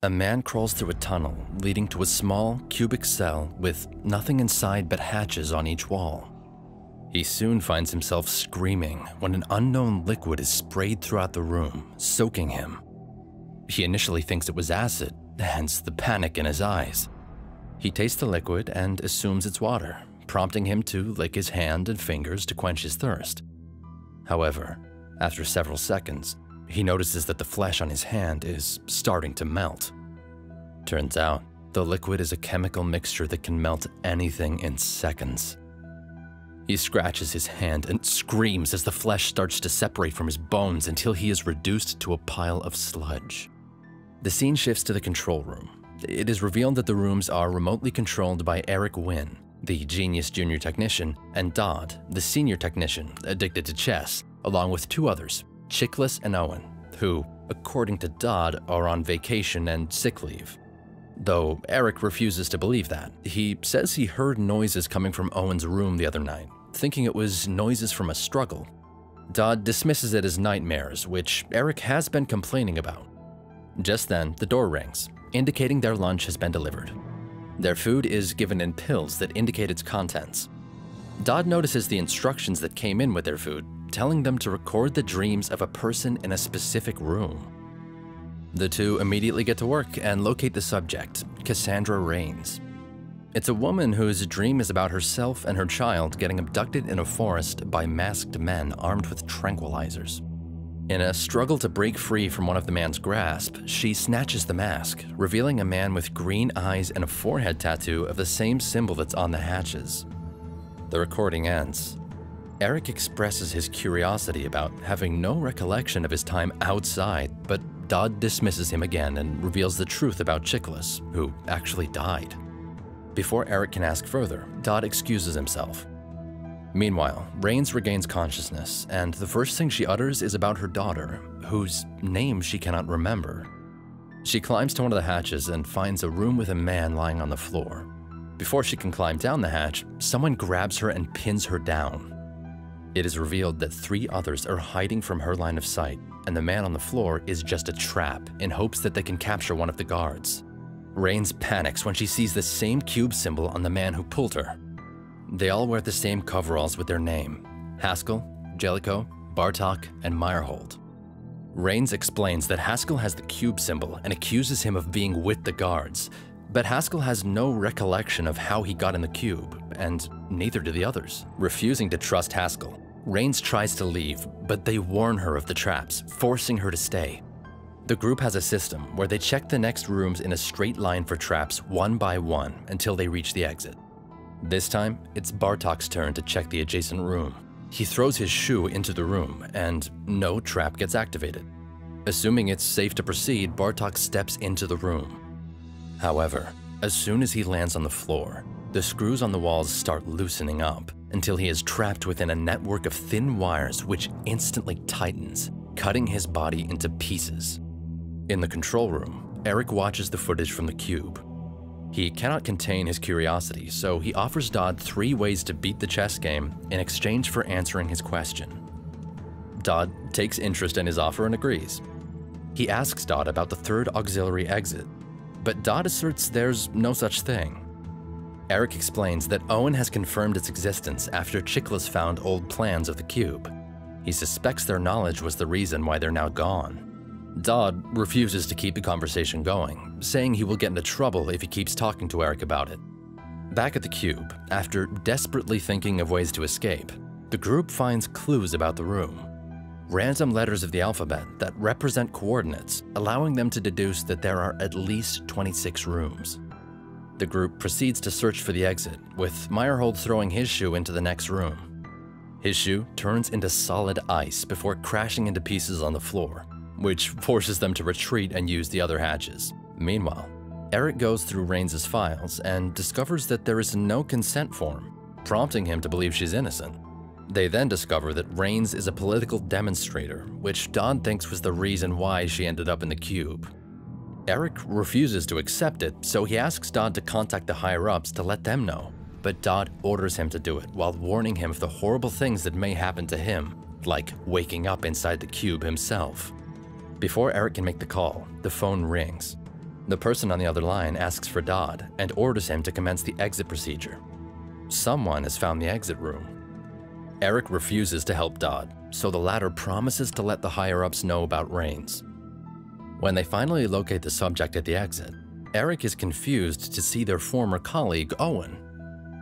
A man crawls through a tunnel leading to a small, cubic cell with nothing inside but hatches on each wall. He soon finds himself screaming when an unknown liquid is sprayed throughout the room, soaking him. He initially thinks it was acid, hence the panic in his eyes. He tastes the liquid and assumes it's water, prompting him to lick his hand and fingers to quench his thirst. However, after several seconds, he notices that the flesh on his hand is starting to melt. Turns out, the liquid is a chemical mixture that can melt anything in seconds. He scratches his hand and screams as the flesh starts to separate from his bones until he is reduced to a pile of sludge. The scene shifts to the control room. It is revealed that the rooms are remotely controlled by Eric Wynn, the genius junior technician, and Dodd, the senior technician addicted to chess, along with two others, Chiklis and Owen, who, according to Dodd, are on vacation and sick leave. Though Eric refuses to believe that. He says he heard noises coming from Owen's room the other night, thinking it was noises from a struggle. Dodd dismisses it as nightmares, which Eric has been complaining about. Just then, the door rings, indicating their lunch has been delivered. Their food is given in pills that indicate its contents. Dodd notices the instructions that came in with their food, telling them to record the dreams of a person in a specific room. The two immediately get to work and locate the subject, Cassandra Rains. It's a woman whose dream is about herself and her child getting abducted in a forest by masked men armed with tranquilizers. In a struggle to break free from one of the man's grasp, she snatches the mask, revealing a man with green eyes and a forehead tattoo of the same symbol that's on the hatches. The recording ends. Eric expresses his curiosity about having no recollection of his time outside, but Dodd dismisses him again and reveals the truth about Chiklis, who actually died. Before Eric can ask further, Dodd excuses himself. Meanwhile, Rains regains consciousness, and the first thing she utters is about her daughter, whose name she cannot remember. She climbs to one of the hatches and finds a room with a man lying on the floor. Before she can climb down the hatch, someone grabs her and pins her down. It is revealed that 3 others are hiding from her line of sight, and the man on the floor is just a trap in hopes that they can capture one of the guards. Rains panics when she sees the same cube symbol on the man who pulled her. They all wear the same coveralls with their name: Haskell, Jellicoe, Bartok, and Meyerhold. Rains explains that Haskell has the cube symbol and accuses him of being with the guards, but Haskell has no recollection of how he got in the cube, and neither do the others. Refusing to trust Haskell, Rains tries to leave, but they warn her of the traps, forcing her to stay. The group has a system where they check the next rooms in a straight line for traps one by one until they reach the exit. This time, it's Bartok's turn to check the adjacent room. He throws his shoe into the room, and no trap gets activated. Assuming it's safe to proceed, Bartok steps into the room. However, as soon as he lands on the floor, the screws on the walls start loosening up until he is trapped within a network of thin wires which instantly tightens, cutting his body into pieces. In the control room, Eric watches the footage from the cube. He cannot contain his curiosity, so he offers Dodd 3 ways to beat the chess game in exchange for answering his question. Dodd takes interest in his offer and agrees. He asks Dodd about the 3rd auxiliary exit, but Dodd asserts there's no such thing. Eric explains that Owen has confirmed its existence after Chiklis found old plans of the cube. He suspects their knowledge was the reason why they're now gone. Dodd refuses to keep the conversation going, saying he will get into trouble if he keeps talking to Eric about it. Back at the cube, after desperately thinking of ways to escape, the group finds clues about the room. Random letters of the alphabet that represent coordinates, allowing them to deduce that there are at least 26 rooms. The group proceeds to search for the exit, with Meyerhold throwing his shoe into the next room. His shoe turns into solid ice before crashing into pieces on the floor, which forces them to retreat and use the other hatches. Meanwhile, Eric goes through Rains' files and discovers that there is no consent form, prompting him to believe she's innocent. They then discover that Rains is a political demonstrator, which Dodd thinks was the reason why she ended up in the cube. Eric refuses to accept it, so he asks Dodd to contact the higher-ups to let them know, but Dodd orders him to do it while warning him of the horrible things that may happen to him, like waking up inside the cube himself. Before Eric can make the call, the phone rings. The person on the other line asks for Dodd and orders him to commence the exit procedure. Someone has found the exit room. Eric refuses to help Dodd, so the latter promises to let the higher-ups know about Rains. When they finally locate the subject at the exit, Eric is confused to see their former colleague, Owen.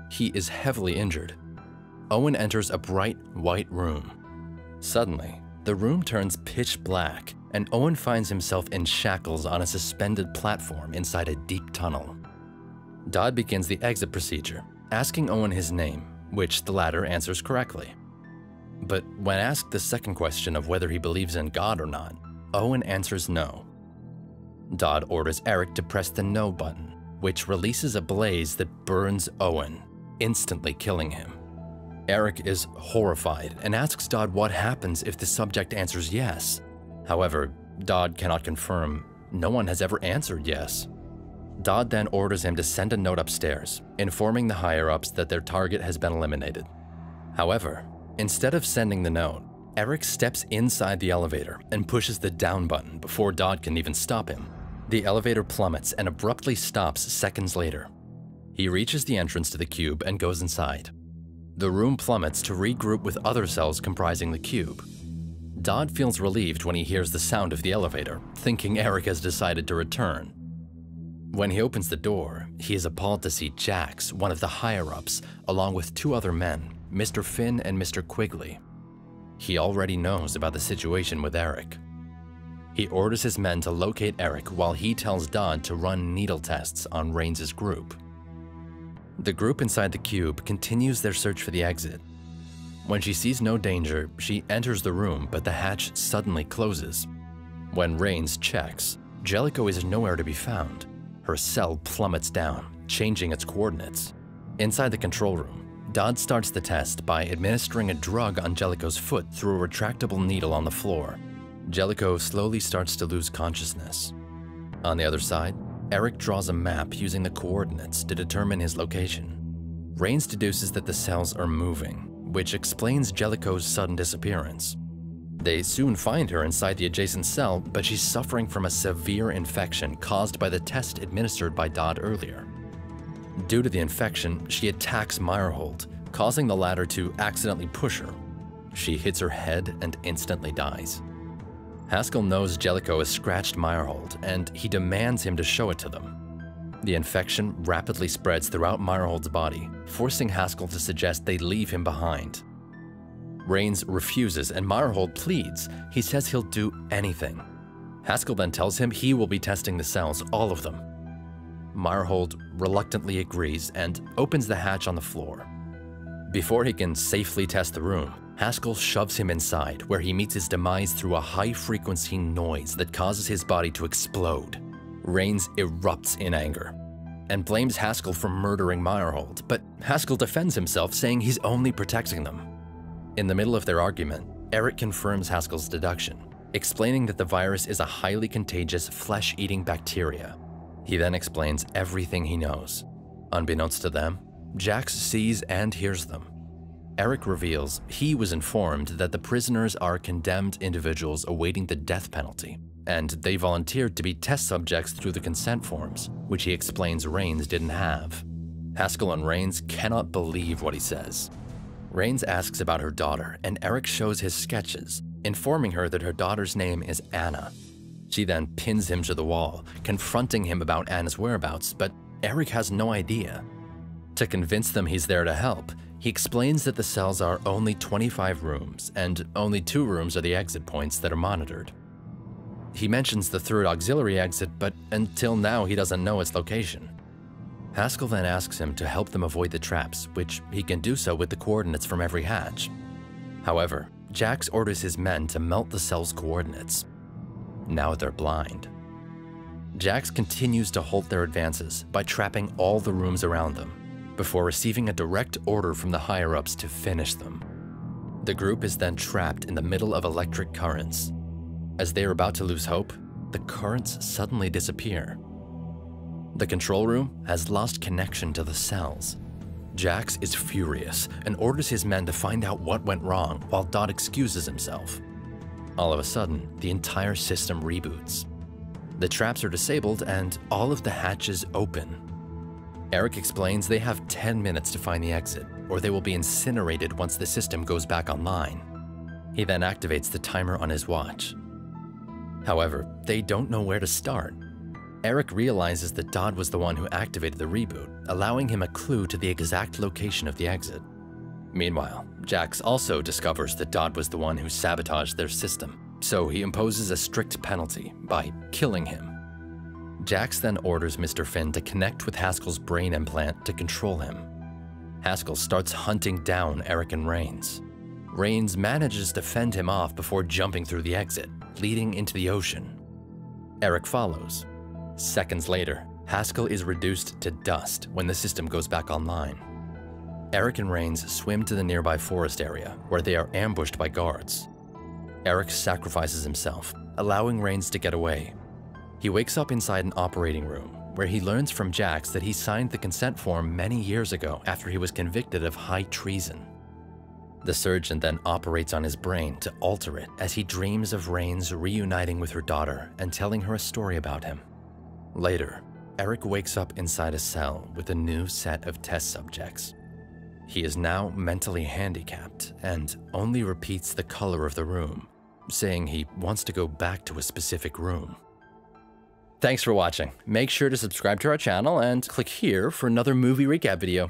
He is heavily injured. Owen enters a bright white room. Suddenly, the room turns pitch black, and Owen finds himself in shackles on a suspended platform inside a deep tunnel. Dodd begins the exit procedure, asking Owen his name, which the latter answers correctly. But when asked the second question of whether he believes in God or not, Owen answers no. Dodd orders Eric to press the no button, which releases a blaze that burns Owen, instantly killing him. Eric is horrified and asks Dodd what happens if the subject answers yes. However, Dodd cannot confirm. No one has ever answered yes. Dodd then orders him to send a note upstairs, informing the higher-ups that their target has been eliminated. However, instead of sending the note, Eric steps inside the elevator and pushes the down button before Dodd can even stop him. The elevator plummets and abruptly stops seconds later. He reaches the entrance to the cube and goes inside. The room plummets to regroup with other cells comprising the cube. Dodd feels relieved when he hears the sound of the elevator, thinking Eric has decided to return. When he opens the door, he is appalled to see Jax, one of the higher-ups, along with two other men, Mr. Finn and Mr. Quigley. He already knows about the situation with Eric. He orders his men to locate Eric while he tells Dodd to run needle tests on Rains' group. The group inside the cube continues their search for the exit. When she sees no danger, she enters the room, but the hatch suddenly closes. When Rains checks, Jellicoe is nowhere to be found. Her cell plummets down, changing its coordinates. Inside the control room, Dodd starts the test by administering a drug on Jellicoe's foot through a retractable needle on the floor. Jellicoe slowly starts to lose consciousness. On the other side, Eric draws a map using the coordinates to determine his location. Rains deduces that the cells are moving, which explains Jellicoe's sudden disappearance. They soon find her inside the adjacent cell, but she's suffering from a severe infection caused by the test administered by Dodd earlier. Due to the infection, she attacks Meyerhold, causing the latter to accidentally push her. She hits her head and instantly dies. Haskell knows Jellicoe has scratched Meyerhold, and he demands him to show it to them. The infection rapidly spreads throughout Meyerhold's body, forcing Haskell to suggest they leave him behind. Rains refuses and Meyerhold pleads. He says he'll do anything. Haskell then tells him he will be testing the cells, all of them. Meyerhold reluctantly agrees and opens the hatch on the floor. Before he can safely test the room, Haskell shoves him inside, where he meets his demise through a high-frequency noise that causes his body to explode. Rains erupts in anger and blames Haskell for murdering Meyerhold, but Haskell defends himself, saying he's only protecting them. In the middle of their argument, Eric confirms Haskell's deduction, explaining that the virus is a highly contagious flesh-eating bacteria. He then explains everything he knows. Unbeknownst to them, Jax sees and hears them. Eric reveals he was informed that the prisoners are condemned individuals awaiting the death penalty, and they volunteered to be test subjects through the consent forms, which he explains Rains didn't have. Haskell and Rains cannot believe what he says. Rains asks about her daughter, and Eric shows his sketches, informing her that her daughter's name is Anna. She then pins him to the wall, confronting him about Anna's whereabouts, but Eric has no idea. To convince them he's there to help, he explains that the cells are only 25 rooms, and only 2 rooms are the exit points that are monitored. He mentions the third auxiliary exit, but until now he doesn't know its location. Haskell then asks him to help them avoid the traps, which he can do so with the coordinates from every hatch. However, Jax orders his men to melt the cell's coordinates. Now they're blind. Jax continues to halt their advances by trapping all the rooms around them, before receiving a direct order from the higher-ups to finish them. The group is then trapped in the middle of electric currents. As they are about to lose hope, the currents suddenly disappear. The control room has lost connection to the cells. Jax is furious and orders his men to find out what went wrong while Dodd excuses himself. All of a sudden, the entire system reboots. The traps are disabled and all of the hatches open. Eric explains they have 10 minutes to find the exit, or they will be incinerated once the system goes back online. He then activates the timer on his watch. However, they don't know where to start. Eric realizes that Dodd was the one who activated the reboot, allowing him a clue to the exact location of the exit. Meanwhile, Jax also discovers that Dodd was the one who sabotaged their system, so he imposes a strict penalty by killing him. Jax then orders Mr. Finn to connect with Haskell's brain implant to control him. Haskell starts hunting down Eric and Rains. Rains manages to fend him off before jumping through the exit, leading into the ocean. Eric follows. Seconds later, Haskell is reduced to dust when the system goes back online. Eric and Rains swim to the nearby forest area, where they are ambushed by guards. Eric sacrifices himself, allowing Rains to get away. He wakes up inside an operating room, where he learns from Jax that he signed the consent form many years ago after he was convicted of high treason. The surgeon then operates on his brain to alter it as he dreams of Rains reuniting with her daughter and telling her a story about him. Later, Eric wakes up inside a cell with a new set of test subjects. He is now mentally handicapped and only repeats the color of the room, saying he wants to go back to a specific room. Thanks for watching. Make sure to subscribe to our channel and click here for another movie recap video.